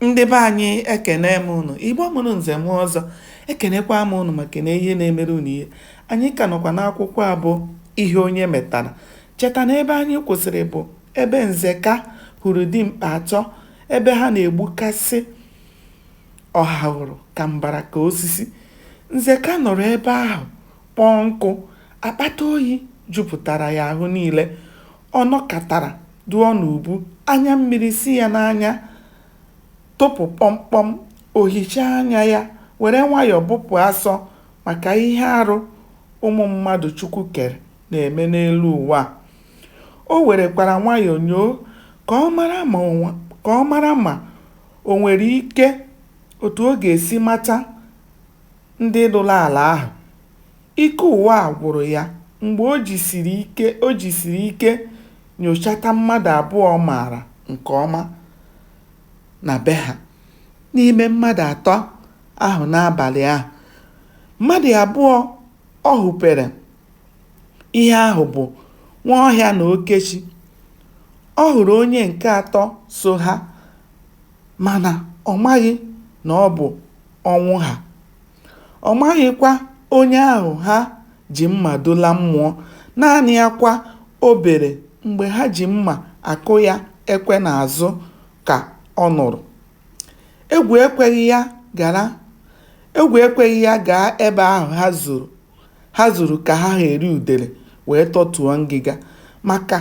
Ndị be anyị ekene m unu, Igbo mụrụ nze m ọzọ, ekenekwa m unu ma kene ihe na-emere unu ihe. Anyị ka nọkwa n'akwụkwọ a bụ ihe onye metara. Cheta na ebe anyị kwụsịrị bụ ebe Nzeka hụrụ dimkpa atọ, ebe ha na-egbukasị ọhahụrụ ka mbara ka osisi. Nzeka nọrọ ebe ahụ kpọọ nkụ, akpata oyi jupụtara ya ahụ niile. Ọ nọkatara dụọ n'ubu, anya mmiri si ya n'anya tụpụ kpọmkpọm. O hichaa anya ya, were nwayọọ bụpụ asọ maka ihe arụ ụmụ mmadụ Chukwu kere na-eme n'elu ụwa. O werekwara nwayọọ nyoo ka ọ mara ma o nwere ike otu ọ ga-esi mata ndị lụrụ ala ahụ. Ike ụwa gwụrụ ya mgbe o jisiri ike nyochata mmadụ abụọ maara nke ọma na be ha. N'ime mmadụ atọ ahụ n'abalị ahụ, mmadụ abụọ ọ hụpere ihe ahụ bụ Nwaọhịa na Okechi. Ọ hụrụ onye nke atọ so ha, mana ọ maghị na ọ bụ ọnwụ ha. Ọ maghịkwa onye ahụ ha ji mma dola mmụọ. Naanị ya kwa o bere mgbe ha ji mma akụ ya ekwe n'azụ ka ọ nụrụ. Egwu ekweghị ya gaa ebe ahụ ha zuru ka ha eri udele wee tọtuo ngịga, maka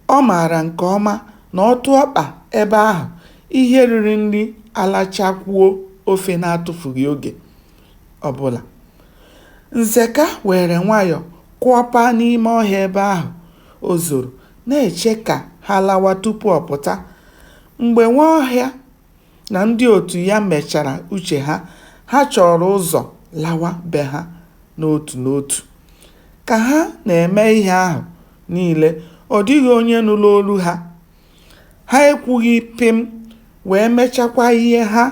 ọ maara nke ọma na ọ tụọ ọkpa ebe ahụ, ihe riri nri alachakwuo ofe na-atụfughị oge ọbụla. Nzeka were nwayọọ kụọpa n'ime ọhịa ebe ahụ o zoro, na-eche ka ha lawa tupu ọ pụta. Mgbe Nwaọhịa na ndị otu ya mechara uche ha chọrọ ụzọ lawa be ha n'otu n'otu. Ka ha na-eme ihe ahụ niile, ọ dịghị onye nụrụ olu ha. Ha ekwughị pịm, wee mechakwa ihe ha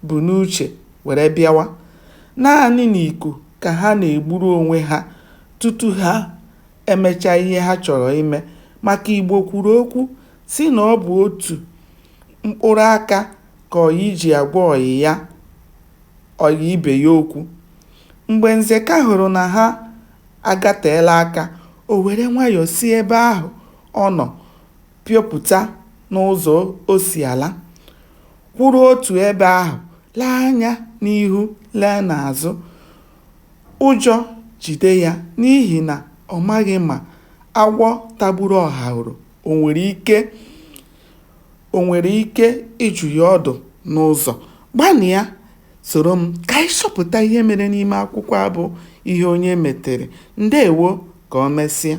bụ n'uche were bịawa. Naanị n'iku ka ha na-egburu onwe ha tutu ha emechaa ihe ha chọrọ ime, maka Igbo kwuru okwu si na ọ bụ otu mkpụrụ aka ka ọyị ji agwa ọyị ibe ya okwu. Mgbe Nzeka hụrụ na ha agateela aka, o were nwayọọ si ebe ahụ ọ nọ pịọpụta n'ụzọ o si ala, kwụrụ otu ebe ahụ, lee anya n'ihu lee n'azụ. Ụjọ jide ya n'ihi na ọ maghị ma agwọ tagburu ọhahụrụ o nwere ike ịjụ ya ọdụ n'ụzọ. Gbanịa soro m ka anyị chọpụta ihe mere n'ime akwụkwọ a bụ ihe onye metere. Ndeewo, ka o mesịa.